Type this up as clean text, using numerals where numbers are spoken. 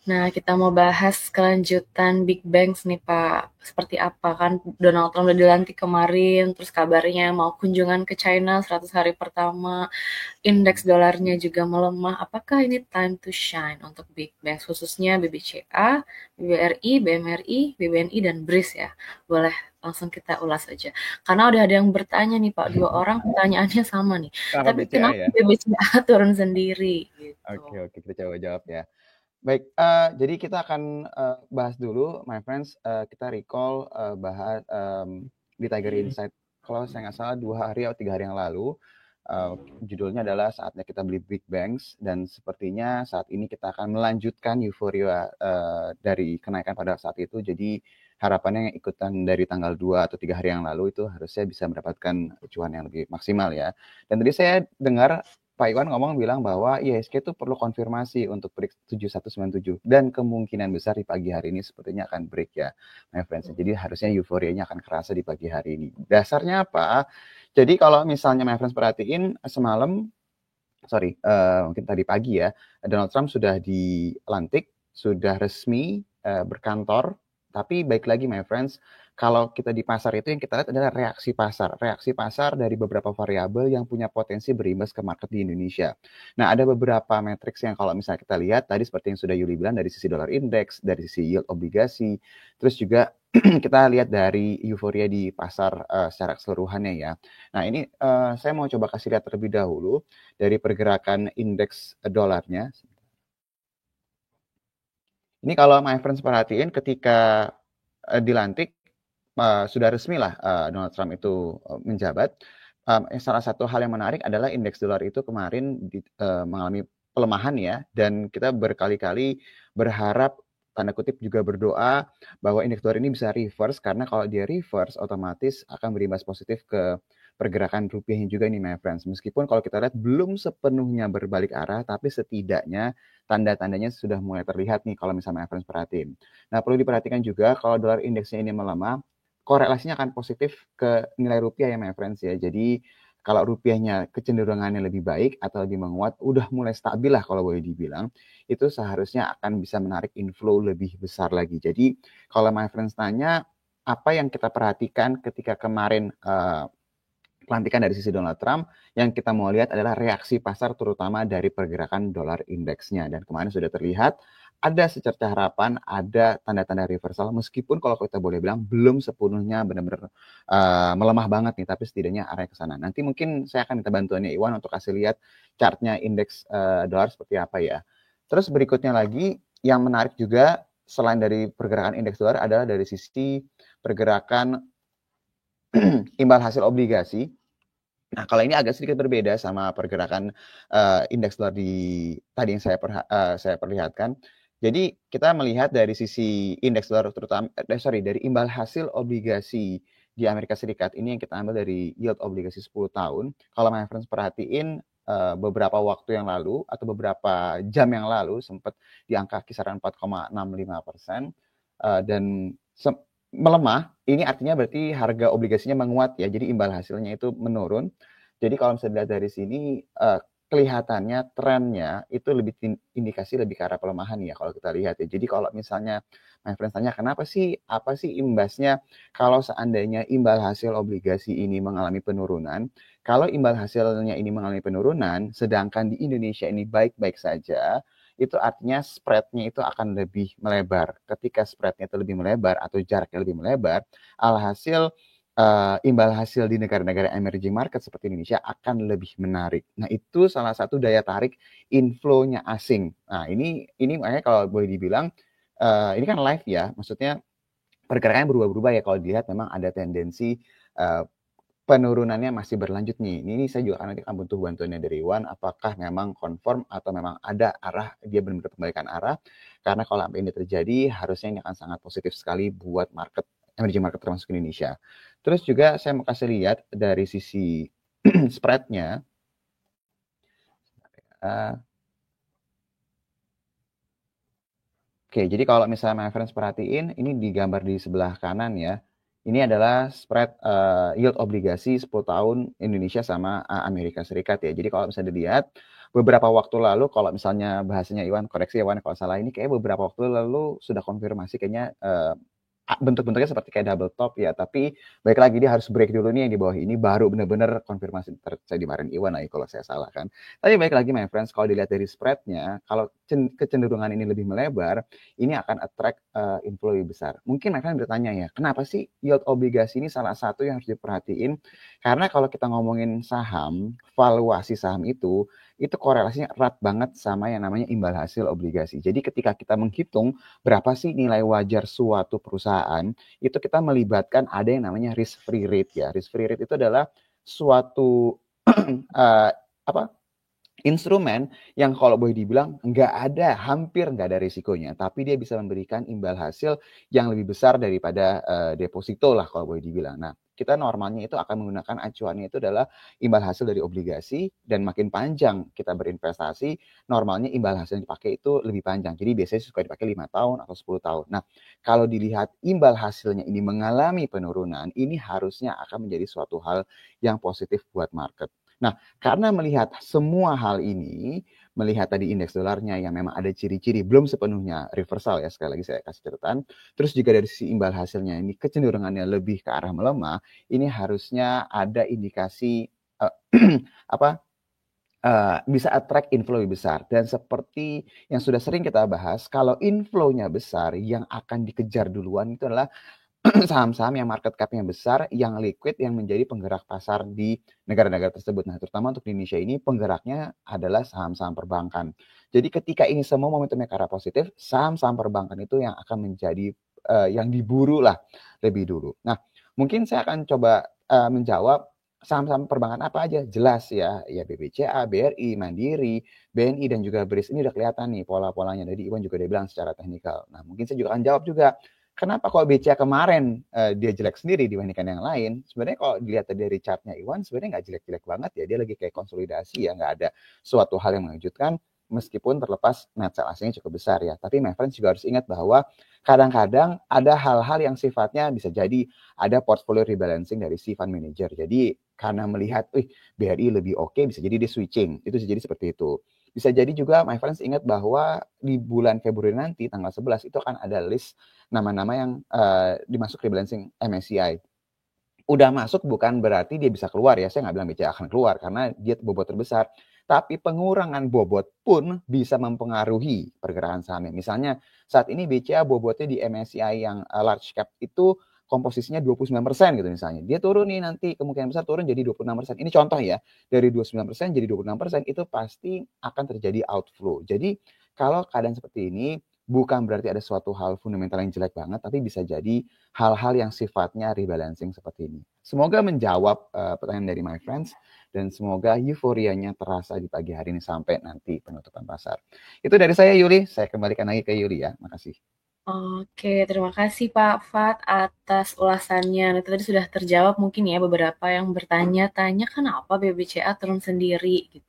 Nah, kita mau bahas kelanjutan Big Bangs nih, Pak. Seperti apa kan Donald Trump udah dilantik kemarin, terus kabarnya mau kunjungan ke China 100 hari pertama, indeks dolarnya juga melemah. Apakah ini time to shine untuk Big Banks, khususnya BBCA, BBRI, BMRI, BBNI, dan BRIS ya? Boleh langsung kita ulas aja. Karena udah ada yang bertanya nih, Pak, dua orang pertanyaannya sama nih. Kenapa Tapi BCA kenapa ya? BBCA turun sendiri gitu? Oke, oke, kita coba jawab ya. Baik, jadi kita akan bahas dulu, my friends. Kita recall bahas di Tiger Insight, kalau saya nggak salah 2 hari atau 3 hari yang lalu. Judulnya adalah saatnya kita beli big banks, dan sepertinya saat ini kita akan melanjutkan euforia dari kenaikan pada saat itu. Jadi harapannya yang ikutan dari tanggal 2 atau 3 hari yang lalu itu harusnya bisa mendapatkan cuan yang lebih maksimal ya. Dan tadi saya dengar Pak Iwan ngomong bilang bahwa IHSG itu perlu konfirmasi untuk break 7197, dan kemungkinan besar di pagi hari ini sepertinya akan break ya, my friends. Jadi harusnya euforianya akan kerasa di pagi hari ini. Dasarnya apa? Jadi kalau misalnya my friends perhatiin semalam, mungkin tadi pagi ya, Donald Trump sudah dilantik, sudah resmi berkantor. Tapi baik lagi my friends, kalau kita di pasar itu yang kita lihat adalah reaksi pasar dari beberapa variabel yang punya potensi berimbas ke market di Indonesia. Nah, ada beberapa matriks yang kalau misalnya kita lihat tadi, seperti yang sudah Yuli bilang, dari sisi dollar index, dari sisi yield obligasi, terus juga kita lihat dari euforia di pasar secara keseluruhannya ya. Nah, ini saya mau coba kasih lihat terlebih dahulu dari pergerakan indeks dolarnya. Ini kalau my friends perhatiin, ketika dilantik, sudah resmi lah Donald Trump itu menjabat. Salah satu hal yang menarik adalah indeks dolar itu kemarin mengalami pelemahan ya, dan kita berkali-kali berharap, tanda kutip juga berdoa, bahwa indeks dolar ini bisa reverse, karena kalau dia reverse otomatis akan berimbas positif ke pergerakan rupiahnya juga ini my friends. Meskipun kalau kita lihat belum sepenuhnya berbalik arah, tapi setidaknya tanda-tandanya sudah mulai terlihat nih kalau misalnya my friends perhatiin. Nah, perlu diperhatikan juga kalau dolar indeksnya ini melemah, korelasinya akan positif ke nilai rupiah ya my friends ya. Jadi kalau rupiahnya kecenderungannya lebih baik atau lebih menguat, udah mulai stabil lah kalau boleh dibilang, itu seharusnya akan bisa menarik inflow lebih besar lagi. Jadi kalau my friends tanya, apa yang kita perhatikan ketika kemarin pelantikan dari sisi Donald Trump, yang kita mau lihat adalah reaksi pasar, terutama dari pergerakan dolar indeksnya. Dan kemarin sudah terlihat ada secerca harapan, ada tanda-tanda reversal, meskipun kalau kita boleh bilang belum sepenuhnya benar-benar melemah banget nih, tapi setidaknya arah ke sana. Nanti mungkin saya akan minta bantuannya Iwan untuk kasih lihat chartnya indeks dolar seperti apa ya. Terus berikutnya lagi, yang menarik juga selain dari pergerakan indeks dolar adalah dari sisi pergerakan imbal hasil obligasi. Nah, kalau ini agak sedikit berbeda sama pergerakan indeks dolar di tadi yang saya perlihatkan. Jadi kita melihat dari sisi indeks dolar, terutama dari imbal hasil obligasi di Amerika Serikat, ini yang kita ambil dari yield obligasi 10 tahun. Kalau my friends perhatiin, beberapa waktu yang lalu atau beberapa jam yang lalu sempat di angka kisaran 4,65%, dan melemah. Ini artinya berarti harga obligasinya menguat ya, jadi imbal hasilnya itu menurun. Jadi kalau misalnya dilihat dari sini, kelihatannya trennya itu lebih indikasi lebih ke arah pelemahan ya kalau kita lihat ya. Jadi kalau misalnya my friends tanya, kenapa sih, apa sih imbasnya kalau seandainya imbal hasil obligasi ini mengalami penurunan? Kalau imbal hasilnya ini mengalami penurunan, sedangkan di Indonesia ini baik-baik saja, itu artinya spread-nya itu akan lebih melebar. Ketika spread-nya itu lebih melebar atau jaraknya lebih melebar, alhasil imbal hasil di negara-negara emerging market seperti Indonesia akan lebih menarik. Nah, itu salah satu daya tarik inflow-nya asing. Nah, ini makanya kalau boleh dibilang, ini kan live ya, maksudnya pergerakannya berubah-ubah ya, kalau dilihat memang ada tendensi uh, penurunannya masih berlanjut nih. Ini saya juga nanti akan butuh bantuannya dari Iwan, apakah memang confirm atau memang ada arah, dia benar-benar kembalikan arah. Karena kalau sampai ini terjadi, harusnya ini akan sangat positif sekali buat market, emerging market termasuk Indonesia. Terus juga saya mau kasih lihat dari sisi spreadnya. Uh, Oke, jadi kalau misalnya my friends perhatiin, ini digambar di sebelah kanan ya. Ini adalah spread yield obligasi 10 tahun Indonesia sama Amerika Serikat ya. Jadi kalau misalnya dilihat, beberapa waktu lalu kalau misalnya bahasanya Iwan, koreksi Iwan kalau salah, ini kayak beberapa waktu lalu sudah konfirmasi kayaknya bentuk-bentuknya seperti kayak double top ya, tapi baik lagi dia harus break dulu nih yang di bawah ini baru benar-benar konfirmasi. Saya dimarahin Iwan lagi kalau saya salah kan. Tapi baik lagi my friends, kalau dilihat dari spreadnya, kalau kecenderungan ini lebih melebar, ini akan attract inflow lebih besar. Mungkin mereka bertanya ya, kenapa sih yield obligasi ini salah satu yang harus diperhatiin? Karena kalau kita ngomongin saham, valuasi saham itu korelasinya erat banget sama yang namanya imbal hasil obligasi. Jadi ketika kita menghitung berapa sih nilai wajar suatu perusahaan, itu kita melibatkan ada yang namanya risk free rate ya. Risk free rate itu adalah suatu apa instrumen yang kalau boleh dibilang hampir nggak ada risikonya, tapi dia bisa memberikan imbal hasil yang lebih besar daripada deposito lah kalau boleh dibilang. Nah, kita normalnya itu akan menggunakan acuannya itu adalah imbal hasil dari obligasi, dan makin panjang kita berinvestasi, normalnya imbal hasil yang dipakai itu lebih panjang. Jadi biasanya suka dipakai 5 tahun atau 10 tahun. Nah, kalau dilihat imbal hasilnya ini mengalami penurunan, ini harusnya akan menjadi suatu hal yang positif buat market. Nah, karena melihat semua hal ini, melihat tadi indeks dolarnya yang memang ada ciri-ciri belum sepenuhnya reversal ya, sekali lagi saya kasih catatan, terus juga dari sisi imbal hasilnya ini kecenderungannya lebih ke arah melemah, ini harusnya ada indikasi apa bisa attract inflow lebih besar. Dan seperti yang sudah sering kita bahas, kalau inflow-nya besar, yang akan dikejar duluan itu adalah saham-saham yang market cap-nya besar, yang liquid, yang menjadi penggerak pasar di negara-negara tersebut. Nah, terutama untuk di Indonesia ini penggeraknya adalah saham-saham perbankan. Jadi ketika ini semua momentumnya ke arah positif, saham-saham perbankan itu yang akan menjadi yang diburu lah lebih dulu. Nah, mungkin saya akan coba menjawab saham-saham perbankan apa aja. Jelas ya, BBCA, BRI, Mandiri, BNI, dan juga BRIS. Ini udah kelihatan nih pola-polanya. Jadi Iwan juga udah bilang secara teknikal. Nah, mungkin saya juga akan jawab juga, kenapa kalau BCA kemarin dia jelek sendiri dibandingkan yang lain? Sebenarnya kalau dilihat dari chartnya Iwan, sebenarnya nggak jelek-jelek banget ya. Dia lagi kayak konsolidasi ya, nggak ada suatu hal yang mengejutkan, meskipun terlepas net sell asingnya cukup besar ya. Tapi my friends juga harus ingat bahwa kadang-kadang ada hal-hal yang sifatnya bisa jadi ada portfolio rebalancing dari si fund manager. Jadi karena melihat, BRI lebih oke, bisa jadi dia switching. Itu bisa jadi seperti itu. Bisa jadi juga my friends ingat bahwa di bulan Februari nanti, tanggal 11, itu akan ada list nama-nama yang dimasuk rebalancing MSCI. Udah masuk bukan berarti dia bisa keluar ya, saya nggak bilang BCA akan keluar karena dia bobot terbesar. Tapi pengurangan bobot pun bisa mempengaruhi pergerakan sahamnya. Misalnya saat ini BCA bobotnya di MSCI yang large cap itu komposisinya 29% gitu misalnya. Dia turun nih nanti, kemungkinan besar turun jadi 26%. Ini contoh ya, dari 29% jadi 26%, itu pasti akan terjadi outflow. Jadi kalau keadaan seperti ini, bukan berarti ada suatu hal fundamental yang jelek banget, tapi bisa jadi hal-hal yang sifatnya rebalancing seperti ini. Semoga menjawab pertanyaan dari my friends, dan semoga euforianya terasa di pagi hari ini sampai nanti penutupan pasar. Itu dari saya, Yuli. Saya kembalikan lagi ke Yuli ya. Makasih. Oke, terima kasih Pak Fat atas ulasannya. Itu tadi sudah terjawab mungkin ya beberapa yang bertanya-tanya kenapa BBCA turun sendiri gitu.